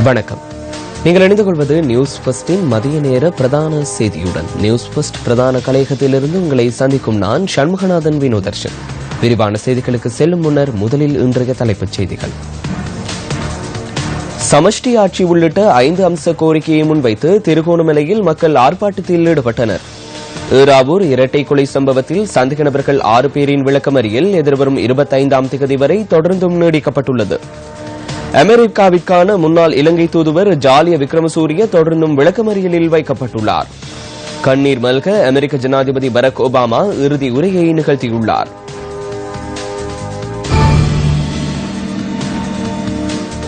வணக்கம். நீங்கள் இணைந்து கொள்வது நியூஸ் ஃபர்ஸ்டின் மதிய நேர பிரதான செய்தியுடன். நியூஸ் ஃபர்ஸ்ட் பிரதான கலையகத்திலிருந்து உங்களை சந்திக்கும் நான் சண்முகநாதன் வினோதர்ஷன். விரிவான செய்திகளுக்கு செல்லும் முன்னர் முதலில் இன்றைய தலைப்புச் செய்திகள். சமஷ்டி ஆட்சி உள்ளிட்ட 5 அம்ச கோரிக்கையை முன்வைத்து திருகோணமலையில் மக்கள் ஆர்ப்பாட்டத்தில் ஈடுபட்டனர். ஏறாவூர் இரட்டை கொலை சம்பவத்தில் சந்தேக நபர்கள் 6 பேரின் விளக்கமறியல் எதிர்வரும் 25ஆம் தேதி வரை தொடர்ந்தும் நீடிக்கப்பட்டுள்ளது. அமெரிக்காவிற்கான முன்னாள் இலங்கை தூதுவர் ஜாலிய விக்ரமசூரிய தொடர்ந்தும் விளக்கமறியலில் வைக்கப்பட்டுள்ளார். கண்ணீர் மல்க அமெரிக்க ஜனாதிபதி பராக் ஒபாமா இறுதி உரையை நிகழ்த்தியுள்ளார்.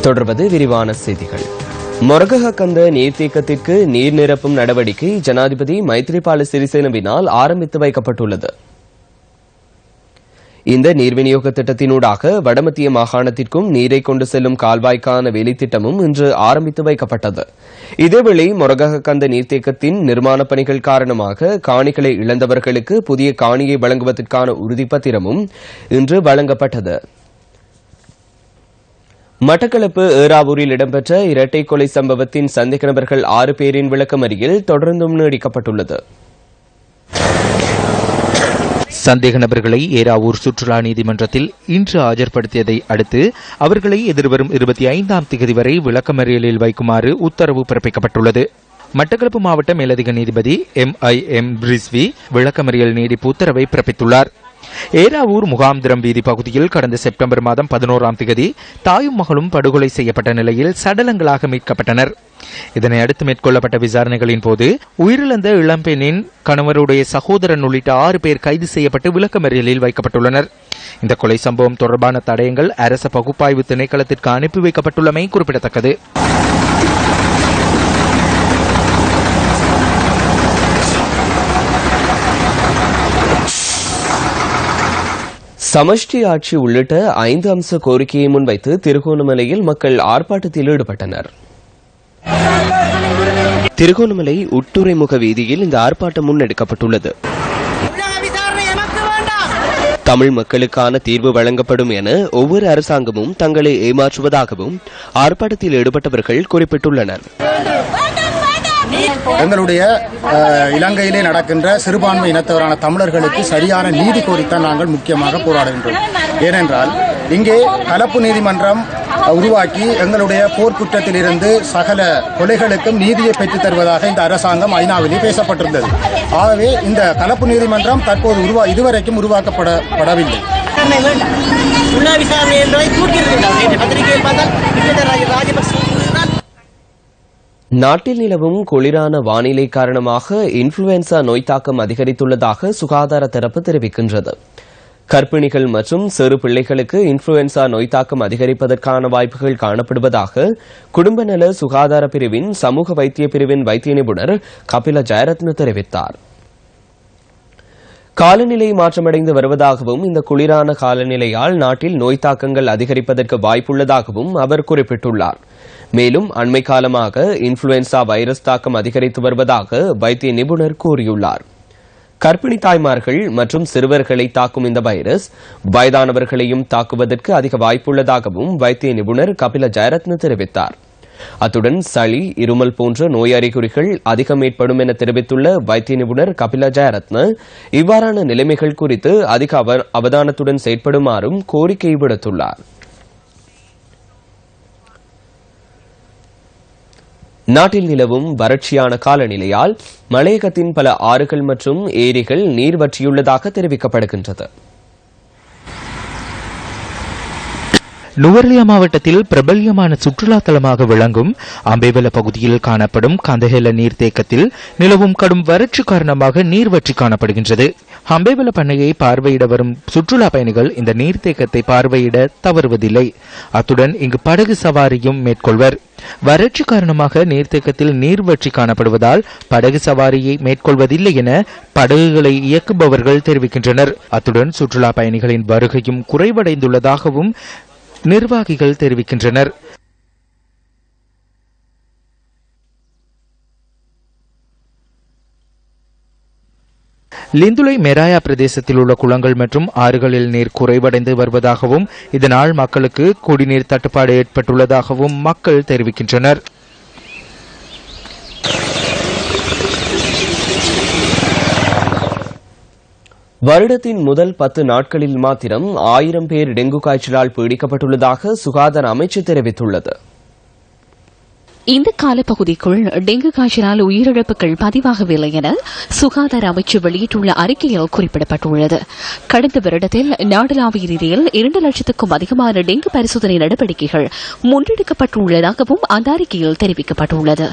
தொடர்வது விரிவான செய்திகள். மொரகஹக்கந்த நீர்த்தேக்கத்திற்கு நீர் நிரப்பும் நடவடிக்கை ஜனாதிபதி மைத்ரிபால சிறிசேனவினால் ஆரம்பித்து வைக்கப்பட்டுள்ளது. இந்த நீர் விநியோக திட்டத்தினூடாக வடமத்திய மாகாணத்திற்கும் நீரை கொண்டு செல்லும் கால்வாய்க்கான வேலைத்திட்டமும் இன்று ஆரம்பித்து வைக்கப்பட்டது. இதேவேளை மொரகஹக்கந்த நீர்த்தேக்கத்தின் நிர்மாணப் பணிகள் காரணமாக காணிகளை இழந்தவர்களுக்கு புதிய காணியை வழங்குவதற்கான உறுதிப்பத்திரமும் இன்று வழங்கப்பட்டது. மட்டக்களப்பு ஏறாவூரில் இடம்பெற்ற இரட்டை கொலை சம்பவத்தின் சந்தேக நபர்கள் 6 பேரின் விளக்கமறியல் தொடர்ந்தும் நீடிக்கப்பட்டுள்ளது. சந்தேக நபர்களை ஏறாவூர் சுற்றுலா நீதிமன்றத்தில் இன்று ஆஜர்படுத்தியதை அடுத்து அவர்களை எதிர்வரும் 25ஆம் தேதி வரை விளக்கமறியலில் வைக்குமாறு உத்தரவு பிறப்பிக்கப்பட்டுள்ளது. மட்டக்களப்பு மாவட்ட மேலதிக நீதிபதி MIM பிரிஸ்வி விளக்கமறியல் நீடிப்பு உத்தரவை பிறப்பித்துள்ளார். ஏறாவூர் முகாம்திரம் வீதி பகுதியில் கடந்த செப்டம்பர் மாதம் 11ஆம் தேதி தாயும் மகளும் படுகொலை செய்யப்பட்ட நிலையில் சடலங்களாக மீட்கப்பட்டனர். இதனை அடுத்து மேற்கொள்ளப்பட்ட விசாரணைகளின் போது உயிரிழந்த இளம்பெண்ணின் கணவருடைய சகோதரன் உள்ளிட்ட 6 பேர் கைது செய்யப்பட்டு விளக்கமறியலில் வைக்கப்பட்டுள்ளனர். இந்த கொலை சம்பவம் தொடர்பான தடயங்கள் அரச பகுப்பாய்வு திணைக்களத்திற்கு அனுப்பி வைக்கப்பட்டுள்ளமை குறிப்பிடத்தக்கது. சமஷ்டி ஆட்சி உள்ளிட்ட 5 அம்ச கோரிக்கையை முன்வைத்து திருகோணமலையில் மக்கள் ஆர்ப்பாட்டத்தில் ஈடுபட்டனர். திருகோணமலை உட்டுரைமுக வீதியில் இந்த ஆர்ப்பாட்டம் முன்னெடுக்கப்பட்டுள்ளது. தமிழ் மக்களுக்கான தீர்வு வழங்கப்படும் என ஒவ்வொரு அரசாங்கமும் தங்களை ஏமாற்றுவதாகவும் ஆர்ப்பாட்டத்தில் ஈடுபட்டவர்கள் குறிப்பிட்டுள்ளனர். எங்களுடைய இலங்கையிலே நடக்கின்ற சிறுபான்மை இனத்தவரான தமிழர்களுக்கு சரியான நீதி கோரித்தான் நாங்கள் முக்கியமாக போராடுகின்றோம். ஏனென்றால் இங்கே கலப்பு நீதிமன்றம் உருவாக்கி எங்களுடைய போர்க்குற்றத்திலிருந்து சகல கொலைகளுக்கும் நீதியை பெற்றுத் தருவதாக இந்த அரசாங்கம் ஐநாவிலே பேசப்பட்டிருந்தது. ஆகவே இந்த கலப்பு நீதிமன்றம் தற்போது இதுவரைக்கும் உருவாக்கப்படவில்லை. நாட்டில் நிலவும் குளிரான வானிலை காரணமாக இன்ஃபுளுவன்சா நோய் தாக்கம் அதிகரித்துள்ளதாக சுகாதார தரப்பு தெரிவிக்கின்றது. கர்ப்பிணிகள் மற்றும் சிறு பிள்ளைகளுக்கு இன்ஃபுளுவன்சா நோய் தாக்கம் அதிகரிப்பதற்கான வாய்ப்புகள் காணப்படுவதாக குடும்ப நல சுகாதார பிரிவின் சமூக வைத்திய பிரிவின் வைத்திய நிபுணர் கபில ஜெயரத்ன தெரிவித்தார். காலநிலை மாற்றமடைந்து வருவதாகவும் இந்த குளிரான காலநிலையால் நாட்டில் நோய் தாக்கங்கள் அதிகரிப்பதற்கு வாய்ப்புள்ளதாகவும் அவர் குறிப்பிட்டுள்ளார். மேலும் அண்மை காலமாக இன்ஃபுளுவன்சா வைரஸ் தாக்கம் அதிகரித்து வருவதாக வைத்திய நிபுணர் கூறியுள்ளார். கர்ப்பிணி தாய்மார்கள் மற்றும் சிறுவர்களை தாக்கும் இந்த வைரஸ் வயதானவர்களையும் தாக்குவதற்கு அதிக வாய்ப்புள்ளதாகவும் வைத்திய நிபுணர் கபில ஜெயரத்ன தெரிவித்தார். அத்துடன் சளி, இருமல் போன்ற நோய் அறிகுறிகள் அதிகம் ஏற்படும் என தெரிவித்துள்ள வைத்திய நிபுணர் கபில ஜெயரத்ன இவ்வாறான நிலைமைகள் குறித்து அதிக அவதானத்துடன் செயற்படுமாறும் கோரிக்கை விடுத்துள்ளார். நாட்டில் நிலவும் வறட்சியான காலநிலையால் மலையகத்தின் பல ஆறுகள் மற்றும் ஏரிகள் நீர் வற்றியுள்ளதாக தெரிவிக்கப்படுகின்றது. நுவரெலியா மாவட்டத்தில் பிரபல்யமான சுற்றுலா தலமாக விளங்கும் அம்பேவல பகுதியில் காணப்படும் கந்தஹெல நீர்த்தேக்கத்தில் நிலவும் கடும் வறட்சி காரணமாக நீர் வற்றி காணப்படுகின்றது. அம்பேவல பண்ணையை பார்வையிட வரும் சுற்றுலா பயணிகள் இந்த நீர்த்தேக்கத்தை பார்வையிட தவறுவதில்லை. அத்துடன் இங்கு படகு சவாரியும் மேற்கொள்வர். வறட்சி காரணமாக நீர்த்தேக்கத்தில் நீர் வற்றி காணப்படுவதால் படகு சவாரியை மேற்கொள்வதில்லை என படகுகளை இயக்குபவர்கள் தெரிவிக்கின்றனர். அத்துடன் சுற்றுலா பயணிகளின் வருகையும் குறைவடைந்துள்ளதாகவும் நிர்வாகிகள் தெரிவிக்கின்றனர். லிந்துலை மெராயா பிரதேசத்தில் உள்ள குளங்கள் மற்றும் ஆறுகளில் நீர் குறைவடைந்து வருவதாகவும் இதனால் மக்களுக்கு குடிநீர் தட்டுப்பாடு ஏற்பட்டுள்ளதாகவும் மக்கள் தெரிவிக்கின்றனர். வருடத்தின் முதல் 10 நாட்களில் மாத்திரம் 1000 பேர் டெங்கு காய்ச்சலால் பீடிக்கப்பட்டுள்ளதாக சுகாதார அமைச்சு தெரிவித்துள்ளது. இந்த காலப்பகுதிக்குள் டெங்கு காய்ச்சலால் உயிரிழப்புகள் பதிவாகவில்லை என சுகாதார அமைச்சு வெளியிட்டுள்ள அறிக்கையில் குறிப்பிடப்பட்டுள்ளது. கடந்த வருடத்தில் நாடளாவிய ரீதியில் 2 லட்சத்துக்கும் அதிகமான டெங்கு பரிசோதனை நடவடிக்கைகள் முன்னெடுக்கப்பட்டுள்ளதாகவும் அந்த அறிக்கையில் தெரிவிக்கப்பட்டுள்ளது.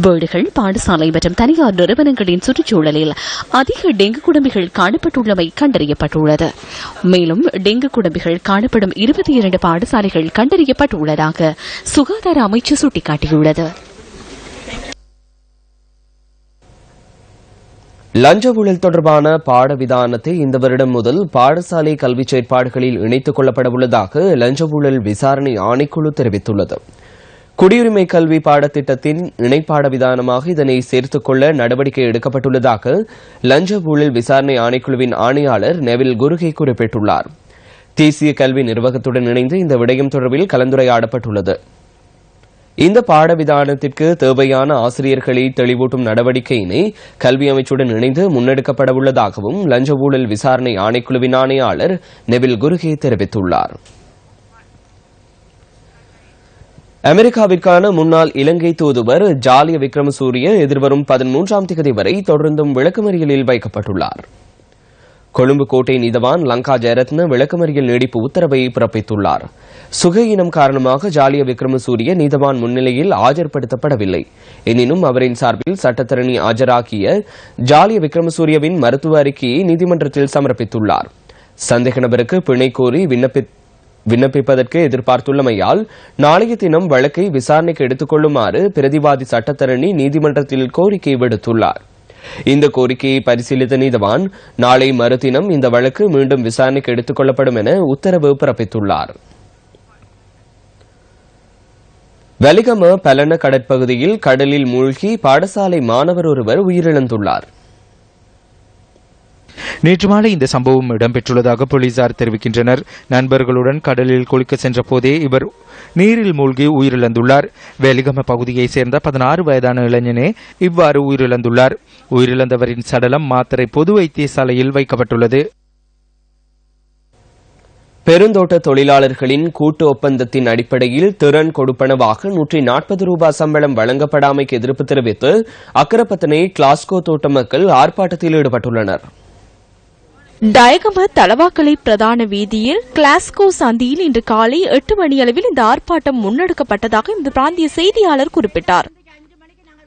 வீடுகள், பாடசாலை மற்றும் தனியார் நிறுவனங்களின் சுற்றுச்சூழலில் அதிக டெங்கு குடும்பிகள் காணப்பட்டுள்ளமை கண்டறியப்பட்டுள்ளது. மேலும் டெங்கு குடும்பிகள் காணப்படும் 22 பாடசாலைகள் கண்டறியப்பட்டுள்ளதாக சுகாதார அமைச்சு சுட்டிக்காட்டியுள்ளது. லஞ்ச ஊழல் தொடர்பான பாட விதானத்தை இந்த வருடம் முதல் பாடசாலை கல்வி செயற்பாடுகளில் இணைத்துக் கொள்ளப்பட உள்ளதாக லஞ்ச ஊழல் விசாரணை ஆணைக்குழு தெரிவித்துள்ளது. குடியுரிமை கல்வி பாடத்திட்டத்தின் இணைப்பாட விதானமாக இதனை சேர்த்துக் கொள்ள நடவடிக்கை எடுக்கப்பட்டுள்ளதாக லஞ்ச ஊழல் விசாரணை ஆணைக்குழுவின் ஆணையாளர் நெவில் குருகே குறிப்பிட்டுள்ளார். தேசிய கல்வி நிர்வாகத்துடன் இணைந்து இந்த விடயம் தொடர்பில் கலந்துரையாடப்பட்டுள்ளது. இந்த பாடவிதானத்திற்கு தேவையான ஆசிரியர்களை தெளிவூட்டும் நடவடிக்கையினை கல்வி அமைச்சுடன் இணைந்து முன்னெடுக்கப்பட உள்ளதாகவும் லஞ்ச ஊழல் விசாரணை ஆணைக்குழுவின் ஆணையாளர் நெவில் குருகே தெரிவித்துள்ளார். அமெரிக்காவிற்கான முன்னாள் இலங்கை தூதுவர் ஜாலிய விக்ரமசூரிய எதிர்வரும் 13ஆம் தேதி வரை தொடர்ந்தும் விளக்கமறியலில் வைக்கப்பட்டுள்ளார். கொழும்பு கோட்டை நீதவான் லங்கா ஜெயரத்ன விளக்கமறியல் நீடிப்பு உத்தரவை பிறப்பித்துள்ளார். சுகையினம் காரணமாக ஜாலிய விக்ரமசூரிய நீதவான் முன்னிலையில் ஆஜர்படுத்தப்படவில்லை. எனினும் அவரின் சார்பில் சட்டத்தரணி ஆஜராகிய ஜாலிய விக்ரமசூரியவின் மருத்துவ அறிக்கையை நீதிமன்றத்தில் சமர்ப்பித்துள்ளார். சந்தேக நபருக்கு பிணை கோரி விண்ணப்பிப்பதற்கு எதிர்பார்த்துள்ளமையால் நாளைய தினம் வழக்கை விசாரணைக்கு எடுத்துக் கொள்ளுமாறு பிரதிவாதி சட்டத்தரணி நீதிமன்றத்தில் கோரிக்கை விடுத்துள்ளார். இந்த கோரிக்கையை பரிசீலித்த நீதவான் நாளை மறுதினம் இந்த வழக்கு மீண்டும் விசாரணைக்கு எடுத்துக் கொள்ளப்படும் என உத்தரவு பிறப்பித்துள்ளார். வெலிகம பலன கடற்பகுதியில் கடலில் மூழ்கி பாடசாலை மாணவர் ஒருவர் உயிரிழந்துள்ளார். நேற்று மாலை இந்த சம்பவம் இடம்பெற்றுள்ளதாக போலீசார் தெரிவிக்கின்றனர். நண்பர்களுடன் கடலில் குளிக்க சென்ற போதே இவர் நீரில் மூழ்கி உயிரிழந்துள்ளார். வெலிகம பகுதியைச் சேர்ந்த 16 வயதான இளைஞனே இவ்வாறு உயிரிழந்துள்ளார். உயிரிழந்தவரின் சடலம் மாத்தறை பொது வைத்தியசாலையில் வைக்கப்பட்டுள்ளது. பெருந்தோட்ட தொழிலாளர்களின் கூட்டு ஒப்பந்தத்தின் அடிப்படையில் திறன் கொடுப்பனவாக 140 ரூபாய் சம்பளம் வழங்கப்படாமைக்கு எதிர்ப்பு தெரிவித்து அக்கரப்பத்தனை கிளாஸ்கோ தோட்ட மக்கள் ஆர்ப்பாட்டத்தில் ஈடுபட்டுள்ளனர். டயகம தலவாக்கலை பிரதான வீதியில் கிளாஸ்கோ சந்தியில் இன்று காலை 8 மணியளவில் இந்த ஆர்ப்பாட்டம் முன்னெடுக்கப்பட்டதாக இந்த பிராந்திய செய்தியாளர் குறிப்பிட்டார்.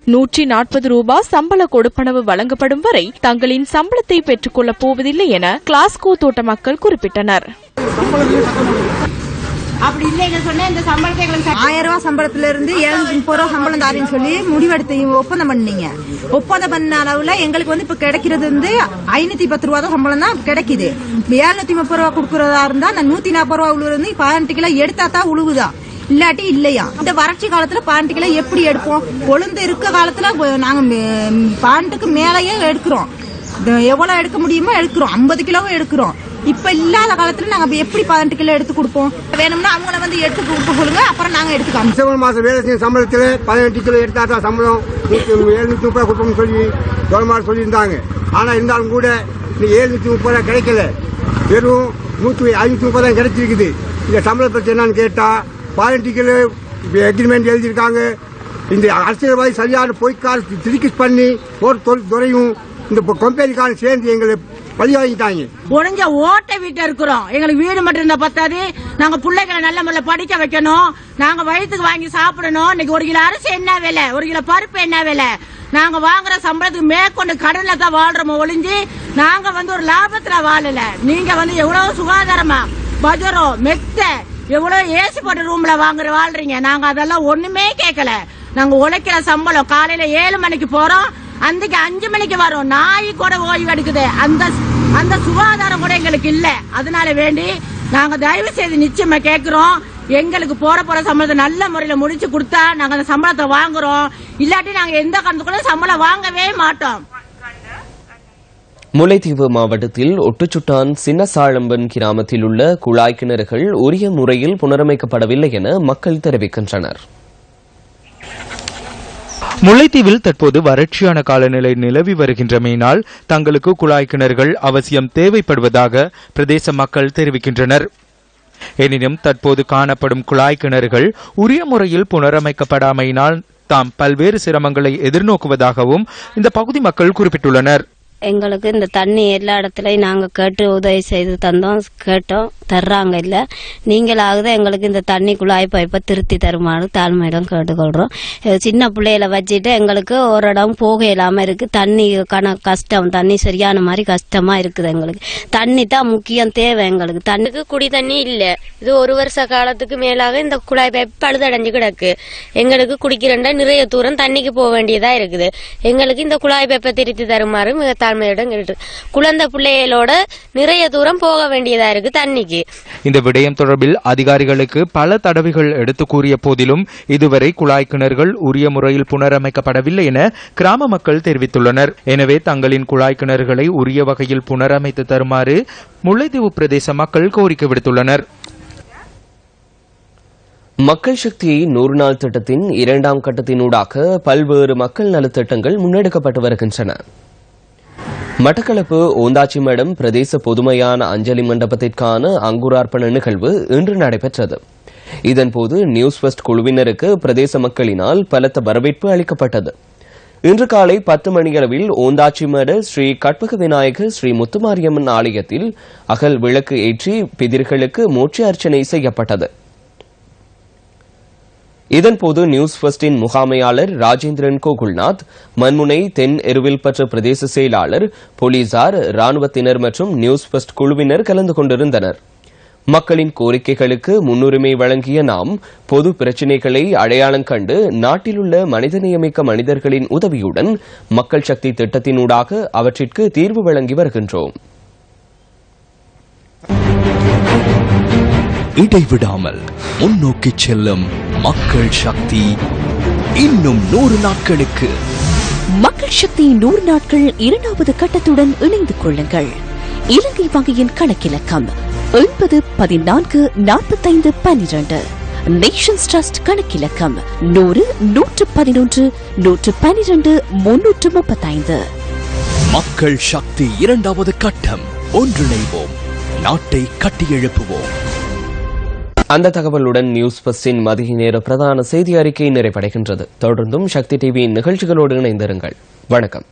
140 ரூபாய் சம்பள கொடுப்பனவு வழங்கப்படும் வரை தங்களின் சம்பளத்தை பெற்றுக் கொள்ளப் போவதில்லை என கிளாஸ்கோ தோட்ட மக்கள் குறிப்பிட்டனர். அப்படி இல்லைன்னு சொன்னா இந்த சம்பளத்தை 1000 ரூபாய் சம்பளத்துல இருந்து 730 ரூபாய் சம்பளம் தாரேன்னு சொல்லி முடிவெடுத்து ஒப்பந்தம் பண்ணீங்க. ஒப்பந்தம் பண்ண அளவுல எங்களுக்கு இப்ப கிடைக்கிறது 510 ரூபாய் தான் சம்பளம் தான் கிடைக்குது. 730 ரூபாய் கொடுக்கறதா இருந்தா நான் 140 ரூபாய் உழுவு இருந்து 18 கிலோ எடுத்தா தான் உழுவுதான், இல்லாட்டி இல்லையா. இந்த வறட்சி காலத்துல 18 கிலோ எப்படி எடுப்போம்? கொழுந்து இருக்க காலத்துல நாங்க 18க்கு மேலேயே எடுக்கிறோம். எவ்வளவு எடுக்க முடியுமோ எடுக்கிறோம், 50 கிலோவும் எடுக்கிறோம். இப்ப இல்லாத காலத்துல நாங்க எப்படி 18 கிலோ எடுத்து கொடுப்போம்? வேணும்னா அவங்கள எடுத்து கொடுக்க சொல்லுங்க, அப்புறம் நாங்க எடுத்துக்கலாம். டிசம்பர் மாசம் வேலை செய்யும் சம்பளத்துல 18 கிலோ எடுத்தா சம்பளம் 730 ரூபாய் கொடுப்போம்னு சொல்லி கவர்மெண்ட் சொல்லியிருந்தாங்க. ஆனா இருந்தாலும் கூட 730 ரூபாய் கிடைக்கல, வெறும் 530 தான் கிடைச்சிருக்குது. இந்த சம்பள பிரச்சனை என்னன்னு கேட்டா 18 கிலோ எக்ரிமெண்ட் எழுதியிருக்காங்க. இந்த அரசியல்வாதி சரியான பொய்க்கால் திருக்கி பண்ணி ஒரு துறையும் இந்த கம்பெனிக்கான சேர்ந்து எங்களை பதிவாங்கிட்டாங்க. உடஞ்ச ஓட்டை வீட்டை இருக்கிறோம். எங்களுக்கு வீடு மட்டும் இருந்தா பத்தாது, நாங்க பிள்ளைகளை நல்ல முறையில் படிக்க வைக்கணும், நாங்க வயிற்றுக்கு வாங்கி சாப்பிடணும். இன்னைக்கு 1 கிலோ அரிசி என்ன விலை, 1 கிலோ பருப்பு என்ன விலை? நாங்க வாங்குற சம்பளத்துக்கு மேற்கொண்டு கடல்ல தான் வாழ்றோம் ஒளிஞ்சு நாங்க ஒரு லாபத்துல வாழல. நீங்க எவ்வளவு சுகாதாரமா பஜரோ மெத்த எவ்வளவு ஏசி போட்ட ரூம்ல வாழ்றீங்க. நாங்க அதெல்லாம் ஒண்ணுமே கேட்கல. நாங்க உழைக்கிற சம்பளம் காலையில 7 மணிக்கு போறோம், அன்றைக்கு 5 மணிக்கு வரும். நாய் கூட ஓய்வு எடுக்குது. அந்த சுகாதாரம் கூட எங்களுக்கு இல்ல. அதனால வேண்டி நாங்க தயவு செய்து நிச்சயமா கேட்கிறோம், எங்களுக்கு போற சம்பளத்தை நல்ல முறையில முடிச்சு கொடுத்தா நாங்க அந்த சம்பளத்தை வாங்குறோம், இல்லாட்டி நாங்க எந்த காரணத்துக்குள்ள சம்பளம் வாங்கவே மாட்டோம். முல்லைத்தீவு மாவட்டத்தில் ஒட்டுச்சுட்டான் சின்னசாழம்பன் கிராமத்தில் உள்ள குழாய் கிணறுகள் உரிய முறையில் புனரமைக்கப்படவில்லை என மக்கள் தெரிவிக்கின்றனர். முல்லைத்தீவில் தற்போது வறட்சியான காலநிலை நிலவி வருகின்றமையினால் தங்களுக்கு குழாய் கிணறுகள் அவசியம் தேவைப்படுவதாக பிரதேச மக்கள் தெரிவிக்கின்றனர். எனினும் தற்போது காணப்படும் குழாய் கிணறுகள் உரிய முறையில் புனரமைக்கப்படாமையினால் தாம் பல்வேறு சிரமங்களை எதிர்நோக்குவதாகவும் இந்த பகுதி மக்கள் குறிப்பிட்டுள்ளனர். எங்களுக்கு இந்த தண்ணி எல்லா இடத்துலையும் நாங்கள் கேட்டு உதவி செய்து கேட்டோம், தர்றாங்க. இல்லை நீங்களாவது எங்களுக்கு இந்த தண்ணி குழாய் பைப்பை திருத்தி தருமாறு தாழ்மையிடம் கேட்டுக்கொள்கிறோம். சின்ன பிள்ளைகளை வச்சுட்டு எங்களுக்கு ஒரு இடம் போக இல்லாமல் இருக்குது. தண்ணி கஷ்டம், தண்ணி சரியான மாதிரி கஷ்டமாக இருக்குது. எங்களுக்கு தண்ணி தான் முக்கியம் தேவை. எங்களுக்கு தண்ணிக்கு குடி தண்ணி இல்லை. இது ஒரு வருஷ காலத்துக்கு மேலாக இந்த குழாய் பைப் பழுதடைஞ்சு கிடக்கு. எங்களுக்கு குடிக்கிறண்டா நிறைய தூரம் தண்ணிக்கு போக வேண்டியதாக இருக்குது. எங்களுக்கு இந்த குழாய் பைப்பை திருத்தி தருமாறு மிக தாழ்மையிடம் கேட்டு, குழந்தை பிள்ளைகளோட நிறைய தூரம் போக வேண்டியதா இருக்கு தண்ணிக்கு. இந்த விடயம் தொடர்பில் அதிகாரிகளுக்கு பல தடவைகள் எடுத்து கூறிய போதிலும் இதுவரை குழாய் கிணறுகள் உரிய முறையில் புனரமைக்கப்படவில்லை என கிராம மக்கள் தெரிவித்துள்ளனர். எனவே தங்களின் குழாய் கிணறுகளை உரிய வகையில் புனரமைத்து தருமாறு முல்லைத்தீவு பிரதேச மக்கள் கோரிக்கை விடுத்துள்ளனர். மக்கள் சக்தி 100 நாள் திட்டத்தின் 2ஆம் கட்டத்தினூடாக பல்வேறு மக்கள் நலத்திட்டங்கள் முன்னெடுக்கப்பட்டு வருகின்றன. மட்டக்களப்பு ஓந்தாச்சிமடம் பிரதேச பொதுமையான அஞ்சலி மண்டபத்திற்கான அங்குரார்ப்பண நிகழ்வு இன்று நடைபெற்றது. இதன்போது நியூஸ் ஃபர்ஸ்ட் குழுவினருக்கு பிரதேச மக்களினால் பலத்த வரவேற்பு அளிக்கப்பட்டது. இன்று காலை 10 மணியளவில் ஓந்தாச்சிமட ஸ்ரீ கற்பக விநாயகர் ஸ்ரீ முத்துமாரியம்மன் ஆலயத்தில் அகல் விளக்கு ஏற்றி பிதிர்களுக்கு மோட்ச அர்ச்சனை செய்யப்பட்டது. இதன்போது நியூஸ் ஃபர்ஸ்டின் முகாமையாளர் ராஜேந்திரன் கோகுல்நாத், மண்முனை தென் எருவில்பற்ற பிரதேச செயலாளர், போலீசார், ராணுவத்தினர் மற்றும் நியூஸ் ஃபர்ஸ்ட் குழுவினர் கலந்து கொண்டிருந்தனர். மக்களின் கோரிக்கைகளுக்கு முன்னுரிமை வழங்கிய நாம் பொது பிரச்சினைகளை அடையாளம் கண்டு நாட்டிலுள்ள மனிதநேயமிக்க மனிதர்களின் உதவியுடன் மக்கள் சக்தி திட்டத்தினூடாக அவற்றிற்கு தீர்வு வழங்கி வருகின்றோம். இடைவிடாமல் முன்னோக்கி செல்லும் மக்கள் சக்தி இன்னும் 100 நாட்களுக்கு. மக்கள் சக்தி 100 நாட்கள் 2வது கட்டத்துடன் இணைந்து கொள்ளுங்கள். இலங்கை வங்கியின் கணக்கிலக்கம் 80144512. Nations trust கணக்கிலக்கம் 100-111-112-335. மக்கள் சக்தி 2வது கட்டம். ஒன்றிணைவோம், நாட்டை கட்டியெழுப்புவோம். அந்த தகவலுடன் நியூஸ் ஃபர்ஸ்டின் மதிய நேர பிரதான செய்தி அறிக்கை நிறைவடைகின்றது. தொடர்ந்தும் சக்தி டிவியின் நிகழ்ச்சிகளோடு இணைந்திருங்கள். வணக்கம்.